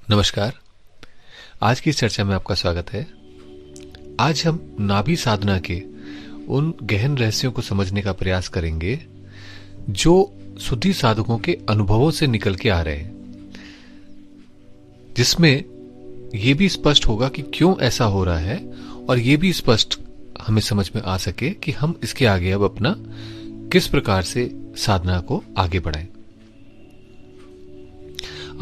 नमस्कार। आज की इस चर्चा में आपका स्वागत है। आज हम नाभि साधना के उन गहन रहस्यों को समझने का प्रयास करेंगे जो शुद्धि साधकों के अनुभवों से निकल के आ रहे हैं, जिसमें यह भी स्पष्ट होगा कि क्यों ऐसा हो रहा है और यह भी स्पष्ट हमें समझ में आ सके कि हम इसके आगे अब अपना किस प्रकार से साधना को आगे बढ़ाएं।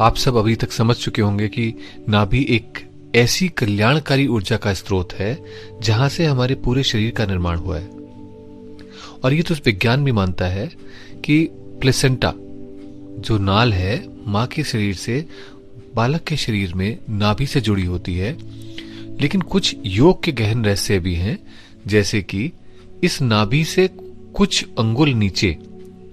आप सब अभी तक समझ चुके होंगे कि नाभि एक ऐसी कल्याणकारी ऊर्जा का स्रोत है जहां से हमारे पूरे शरीर का निर्माण हुआ है। और ये तो विज्ञान भी मानता है कि प्लेसेंटा जो नाल है मां के शरीर से बालक के शरीर में नाभि से जुड़ी होती है। लेकिन कुछ योग के गहन रहस्य भी हैं, जैसे कि इस नाभि से कुछ अंगुल नीचे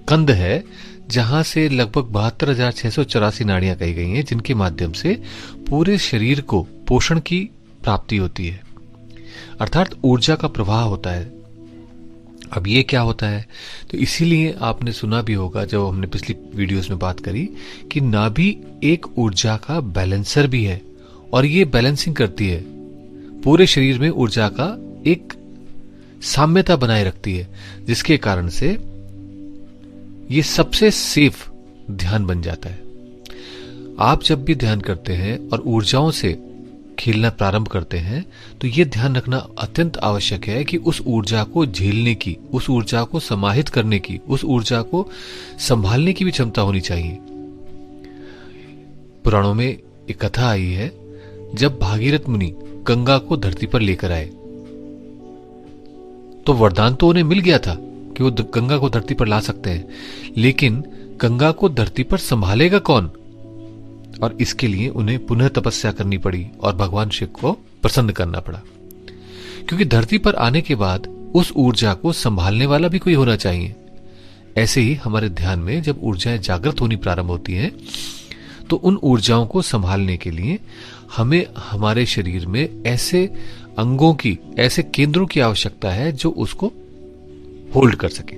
कंद है जहां से लगभग 72,684 नाड़ियां कही गई हैं, जिनके माध्यम से पूरे शरीर को पोषण की प्राप्ति होती है, अर्थात ऊर्जा का प्रवाह होता है। अब ये क्या होता है, तो इसीलिए आपने सुना भी होगा जब हमने पिछली वीडियोस में बात करी कि नाभि एक ऊर्जा का बैलेंसर भी है और ये बैलेंसिंग करती है, पूरे शरीर में ऊर्जा का एक साम्यता बनाए रखती है, जिसके कारण से ये सबसे सेफ ध्यान बन जाता है। आप जब भी ध्यान करते हैं और ऊर्जाओं से खेलना प्रारंभ करते हैं तो ये ध्यान रखना अत्यंत आवश्यक है कि उस ऊर्जा को झेलने की, उस ऊर्जा को समाहित करने की, उस ऊर्जा को संभालने की भी क्षमता होनी चाहिए। पुराणों में एक कथा आई है, जब भागीरथ मुनि गंगा को धरती पर लेकर आए तो वरदान तो उन्हें मिल गया था कि वो गंगा को धरती पर ला सकते हैं, लेकिन गंगा को धरती पर संभालेगा कौन? और इसके लिए उन्हें पुनः तपस्या करनी पड़ी और भगवान शिव को प्रसन्न करना पड़ा, क्योंकि धरती पर आने के बाद उस ऊर्जा को संभालने वाला भी कोई होना चाहिए। ऐसे ही हमारे ध्यान में जब ऊर्जाएं जागृत होनी प्रारंभ होती हैं तो उन ऊर्जाओं को संभालने के लिए हमें हमारे शरीर में ऐसे अंगों की, ऐसे केंद्रों की आवश्यकता है जो उसको होल्ड कर सके।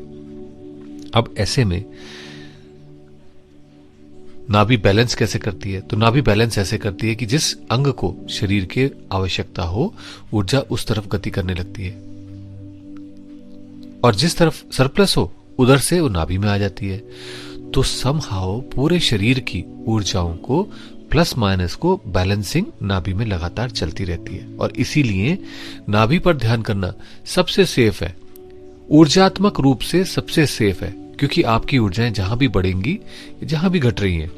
अब ऐसे में नाभि बैलेंस कैसे करती है? तो नाभि बैलेंस ऐसे करती है कि जिस अंग को शरीर के आवश्यकता हो, ऊर्जा उस तरफ गति करने लगती है, और जिस तरफ सरप्लस हो उधर से वो नाभि में आ जाती है। तो समहाउ पूरे शरीर की ऊर्जाओं को प्लस माइनस को बैलेंसिंग नाभि में लगातार चलती रहती है। और इसीलिए नाभि पर ध्यान करना सबसे सेफ है, ऊर्जात्मक रूप से सबसे सेफ है, क्योंकि आपकी ऊर्जाएं जहां भी बढ़ेंगी, जहां भी घट रही हैं,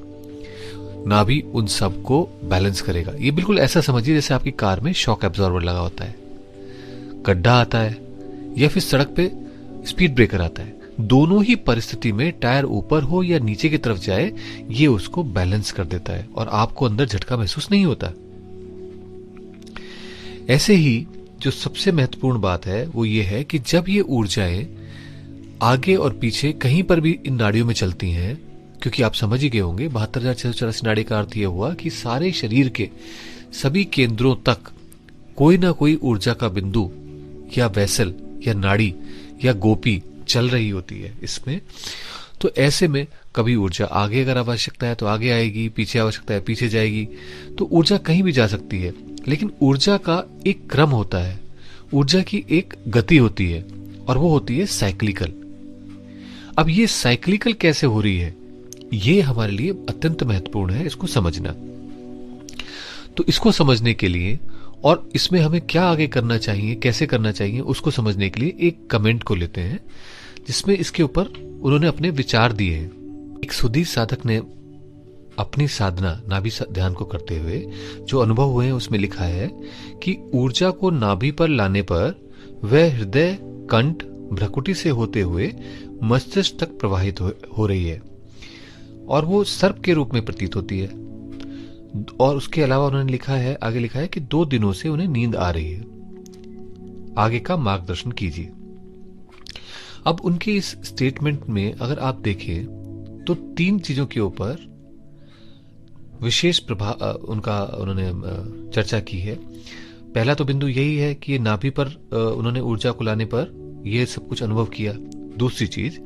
नाभि उन सब को बैलेंस करेगा। ये बिल्कुल ऐसा समझिए जैसे आपकी कार में शॉक एब्जॉर्बर लगा होता है, गड्ढा आता है या फिर सड़क पे स्पीड ब्रेकर आता है, दोनों ही परिस्थिति में टायर ऊपर हो या नीचे की तरफ जाए, ये उसको बैलेंस कर देता है और आपको अंदर झटका महसूस नहीं होता। ऐसे ही जो सबसे महत्वपूर्ण बात है वो ये है कि जब ये ऊर्जाएं आगे और पीछे कहीं पर भी इन नाड़ियों में चलती हैं, क्योंकि आप समझ ही गए होंगे 72,684 नाड़ी का अर्थ यह हुआ कि सारे शरीर के सभी केंद्रों तक कोई ना कोई ऊर्जा का बिंदु या वैसल या नाड़ी या गोपी चल रही होती है इसमें। तो ऐसे में कभी ऊर्जा आगे अगर आवश्यकता है तो आगे आएगी, पीछे आवश्यकता है पीछे जाएगी, तो ऊर्जा कहीं भी जा सकती है। लेकिन ऊर्जा का एक क्रम होता है, ऊर्जा की एक गति होती है और वो होती है साइक्लिकल। अब ये साइक्लिकल कैसे हो रही है, ये हमारे लिए अत्यंत महत्वपूर्ण है इसको समझना। तो इसको समझने के लिए और इसमें हमें क्या आगे करना चाहिए, कैसे करना चाहिए, उसको समझने के लिए एक कमेंट को लेते हैं जिसमें इसके ऊपर उन्होंने अपने विचार दिए हैं। एक शुद्धि साधक ने अपनी साधना नाभि ध्यान को करते हुए जो अनुभव हुए हैं उसमें लिखा है कि ऊर्जा को नाभि पर लाने पर वह हृदय, कंठ, भ्रकुटी से होते हुए मस्तिष्क तक प्रवाहित हो रही है और वो सर्प के रूप में प्रतीत होती है। और उसके अलावा उन्होंने लिखा है, आगे लिखा है कि 2 दिनों से उन्हें नींद आ रही है, आगे का मार्गदर्शन कीजिए। अब उनके इस स्टेटमेंट में अगर आप देखें तो 3 चीजों के ऊपर विशेष उन्होंने चर्चा की है। पहला तो बिंदु यही है कि नाभि पर उन्होंने ऊर्जा को लाने पर यह सब कुछ अनुभव किया। दूसरी चीज,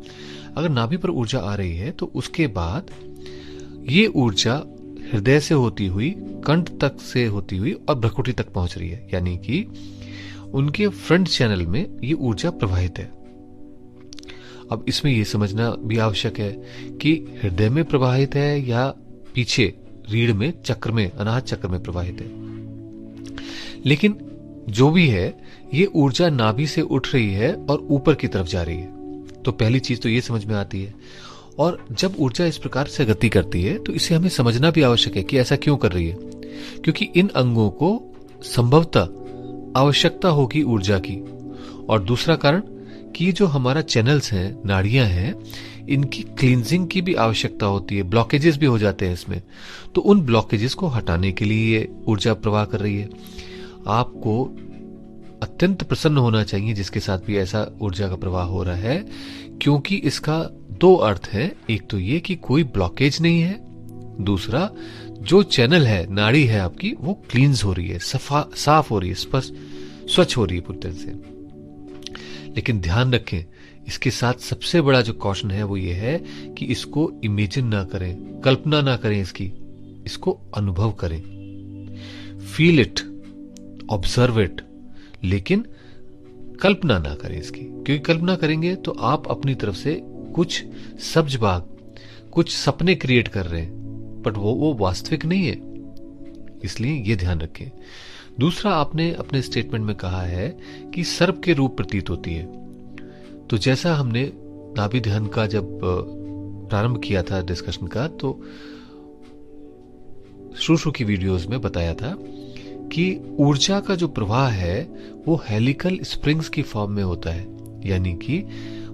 अगर नाभि पर ऊर्जा आ रही है तो उसके बाद ये ऊर्जा हृदय से होती हुई कंठ तक से होती हुई और भ्रुकुटी तक पहुंच रही है, यानी कि उनके फ्रंट चैनल में ये ऊर्जा प्रवाहित है। अब इसमें यह समझना भी आवश्यक है कि हृदय में प्रवाहित है या पीछे रीढ़ में चक्र में, अनाहत चक्र में प्रवाहित है। लेकिन जो भी है, ये ऊर्जा नाभि से उठ रही है और ऊपर की तरफ जा रही है। तो पहली चीज तो ये समझ में आती है। और जब ऊर्जा इस प्रकार से गति करती है तो इसे हमें समझना भी आवश्यक है कि ऐसा क्यों कर रही है, क्योंकि इन अंगों को संभवतः आवश्यकता होगी ऊर्जा की। और दूसरा कारण कि जो हमारा चैनल्स हैं, नाड़ियां हैं, इनकी क्लींजिंग की भी आवश्यकता होती है। ब्लॉकेजेस भी हो जाते हैं इसमें, तो उन ब्लॉकेजेस को हटाने के लिए ये ऊर्जा प्रवाह कर रही है। आपको अत्यंत प्रसन्न होना चाहिए जिसके साथ भी ऐसा ऊर्जा का प्रवाह हो रहा है, क्योंकि इसका दो अर्थ है। एक तो ये कि कोई ब्लॉकेज नहीं है, दूसरा जो चैनल है, नाड़ी है आपकी, वो क्लींस हो रही है, साफ हो रही है, स्पष्ट स्वच्छ हो रही है पूरी तरह से। लेकिन ध्यान रखें, इसके साथ सबसे बड़ा जो कॉशन है वो ये है कि इसको इमेजिन ना करें, कल्पना ना करें इसको अनुभव करें। फील इट, ऑब्जर्व इट, लेकिन कल्पना ना करें इसकी, क्योंकि कल्पना करेंगे तो आप अपनी तरफ से कुछ सब्ज बाग, कुछ सपने क्रिएट कर रहे हैं, बट वो वास्तविक नहीं है। इसलिए ये ध्यान रखें। दूसरा, आपने अपने स्टेटमेंट में कहा है कि सर्प के रूप प्रतीत होती है। तो जैसा हमने नाभि ध्यान का जब प्रारंभ किया था डिस्कशन का, तो शुरू की वीडियोस में बताया था कि ऊर्जा का जो प्रवाह है वो हेलिकल स्प्रिंग्स की फॉर्म में होता है, यानी कि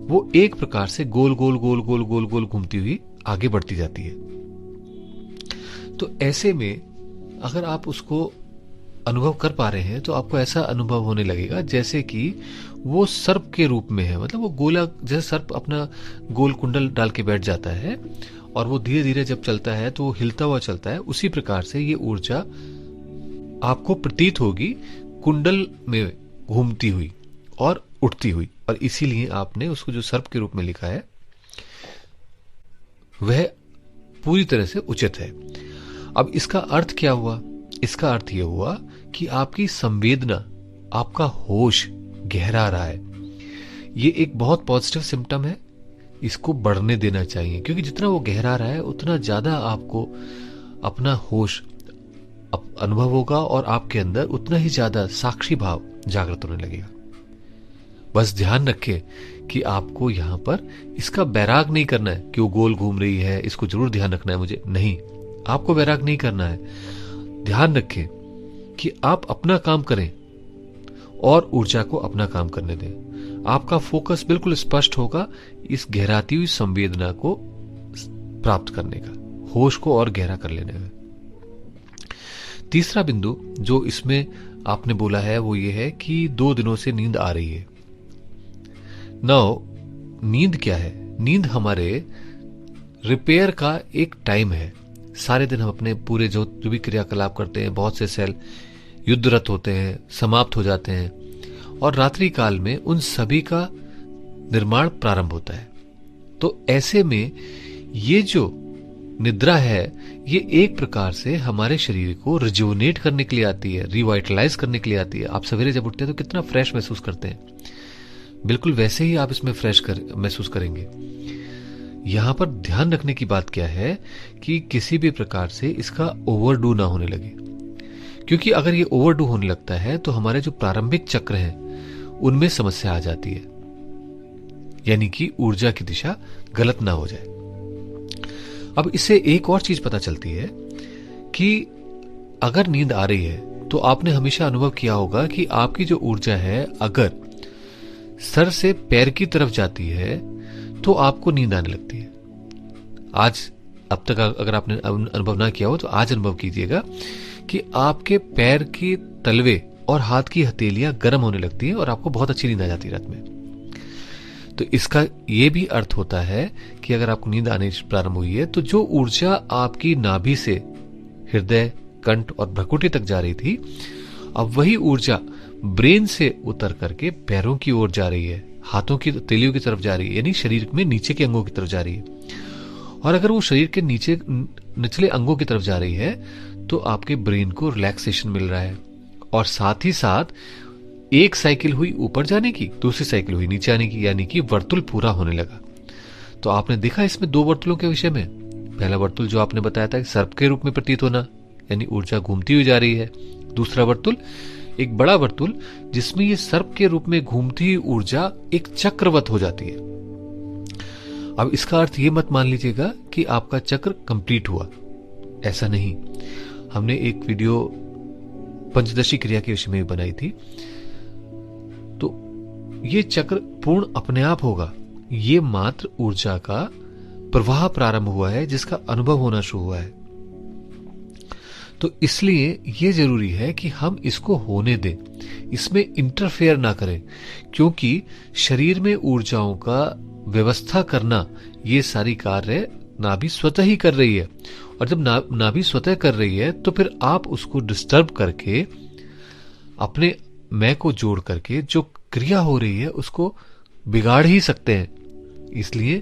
वो एक प्रकार से गोल गोल गोल गोल गोल गोल घूमती हुई आगे बढ़ती जाती है। तो ऐसे में अगर आप उसको अनुभव कर पा रहे हैं तो आपको ऐसा अनुभव होने लगेगा जैसे कि वो सर्प के रूप में है। मतलब वो गोला, जैसे सर्प अपना गोल कुंडल डाल के बैठ जाता है और वो धीरे धीरे जब चलता है तो वो हिलता हुआ चलता है, उसी प्रकार से ये ऊर्जा आपको प्रतीत होगी कुंडल में घूमती हुई और उठती हुई। और इसीलिए आपने उसको जो सर्प के रूप में लिखा है वह पूरी तरह से उचित है। अब इसका अर्थ क्या हुआ? इसका अर्थ यह हुआ कि आपकी संवेदना, आपका होश गहरा रहा है। ये एक बहुत पॉजिटिव सिम्टम है, इसको बढ़ने देना चाहिए, क्योंकि जितना वो गहरा रहा है उतना ज्यादा आपको अपना होश अनुभव होगा और आपके अंदर उतना ही ज्यादा साक्षी भाव जागृत होने लगेगा। बस ध्यान रखें कि आपको यहां पर इसका बैराग नहीं करना है कि वो गोल घूम रही है, इसको जरूर ध्यान रखना है मुझे, नहीं, आपको बैराग नहीं करना है। ध्यान रखें कि आप अपना काम करें और ऊर्जा को अपना काम करने दें। आपका फोकस बिल्कुल स्पष्ट होगा इस गहराती हुई संवेदना को प्राप्त करने का, होश को और गहरा कर लेने में। तीसरा बिंदु जो इसमें आपने बोला है वो ये है कि 2 दिनों से नींद आ रही है। नाउ, नींद क्या है? नींद हमारे रिपेयर का एक टाइम है। सारे दिन हम अपने पूरे जो भी क्रियाकलाप करते हैं, बहुत से सेल युद्धरत होते हैं, समाप्त हो जाते हैं, और रात्रि काल में उन सभी का निर्माण प्रारंभ होता है। तो ऐसे में ये जो निद्रा है ये एक प्रकार से हमारे शरीर को रिजुवनेट करने के लिए आती है, रिवाइटलाइज करने के लिए आती है। आप सवेरे जब उठते हैं तो कितना फ्रेश महसूस करते हैं, बिल्कुल वैसे ही आप इसमें फ्रेश महसूस करेंगे। यहां पर ध्यान रखने की बात क्या है कि किसी भी प्रकार से इसका ओवरडू ना होने लगे, क्योंकि अगर ये ओवरडू होने लगता है तो हमारे जो प्रारंभिक चक्र हैं उनमें समस्या आ जाती है, यानी कि ऊर्जा की दिशा गलत ना हो जाए। अब इससे एक और चीज पता चलती है कि अगर नींद आ रही है तो आपने हमेशा अनुभव किया होगा कि आपकी जो ऊर्जा है अगर सर से पैर की तरफ जाती है तो आपको नींद आने लगती है। आज, अब तक अगर आपने अनुभव ना किया हो तो आज अनुभव कीजिएगा कि आपके पैर के तलवे और हाथ की हथेलियां गर्म होने लगती हैं और आपको बहुत अच्छी नींद आ जाती है रात में। तो इसका यह भी अर्थ होता है कि अगर आपको नींद आने प्रारंभ हुई है तो जो ऊर्जा आपकी नाभि से हृदय, कंठ और भ्रुकुटी तक जा रही थी, अब वही ऊर्जा ब्रेन से उतर करके पैरों की ओर जा रही है, हाथों की हथेलियों की तरफ जा रही है, यानी शरीर में नीचे के अंगों की तरफ जा रही है। और अगर वो शरीर के नीचे निचले अंगों की तरफ जा रही है तो आपके ब्रेन को रिलैक्सेशन मिल रहा है, और साथ ही साथ एक साइकिल हुई ऊपर जाने की, दूसरी साइकिल हुई नीचे आने की, यानी कि वर्तुल पूरा होने लगा। तो आपने देखा इसमें दो वर्तुलों के विषय में, पहला वर्तुल जो आपने बताया था सर्प के रूप में प्रतीत होना, यानी ऊर्जा घूमती हुई जा रही है। दूसरा वर्तुल एक बड़ा वर्तुल जिसमें ये सर्प के रूप में घूमती हुई ऊर्जा एक चक्रवत हो जाती है। अब इसका अर्थ ये मत मान लीजिएगा कि आपका चक्र कंप्लीट हुआ, ऐसा नहीं। हमने एक वीडियो पंचदशी क्रिया के विषय में बनाई थी, तो ये चक्र पूर्ण अपने आप होगा, ये मात्र ऊर्जा का प्रवाह प्रारंभ हुआ है जिसका अनुभव होना शुरू हुआ है। तो इसलिए यह जरूरी है कि हम इसको होने दें, इसमें इंटरफेयर ना करें, क्योंकि शरीर में ऊर्जाओं का व्यवस्था करना ये सारी कार्य नाभि स्वतः ही कर रही है। और जब नाभि स्वतः कर रही है तो फिर आप उसको डिस्टर्ब करके अपने मैं को जोड़ करके जो क्रिया हो रही है उसको बिगाड़ ही सकते हैं। इसलिए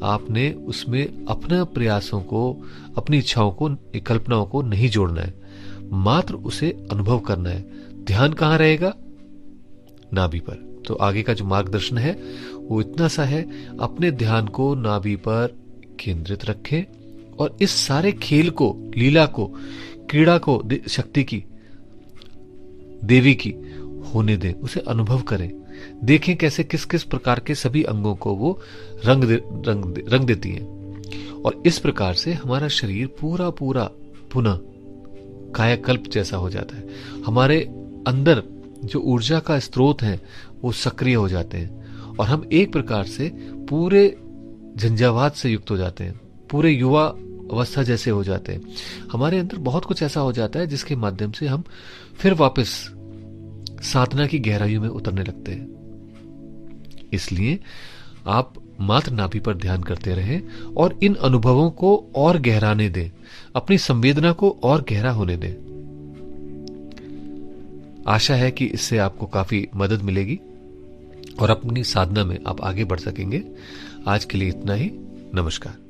आपने उसमें अपने प्रयासों को, अपनी इच्छाओं को, कल्पनाओं को नहीं जोड़ना है, मात्र उसे अनुभव करना है। ध्यान कहां रहेगा? नाभि पर। तो आगे का जो मार्गदर्शन है वो इतना सा है, अपने ध्यान को नाभि पर केंद्रित रखें और इस सारे खेल को, लीला को, क्रीड़ा को शक्ति की, देवी की होने दें, उसे अनुभव करें, देखें कैसे किस किस प्रकार के सभी अंगों को वो रंग देती हैं। और इस प्रकार से हमारा शरीर पूरा पुनः कायाकल्प जैसा हो जाता है। हमारे अंदर जो ऊर्जा का स्रोत है वो सक्रिय हो जाते हैं और हम एक प्रकार से पूरे झंझावात से युक्त हो जाते हैं, पूरे युवा अवस्था जैसे हो जाते हैं। हमारे अंदर बहुत कुछ ऐसा हो जाता है जिसके माध्यम से हम फिर वापस साधना की गहराइयों में उतरने लगते हैं। इसलिए आप मात्र नाभि पर ध्यान करते रहें और इन अनुभवों को और गहराने दें, अपनी संवेदना को और गहरा होने दें। आशा है कि इससे आपको काफी मदद मिलेगी और अपनी साधना में आप आगे बढ़ सकेंगे। आज के लिए इतना ही। नमस्कार।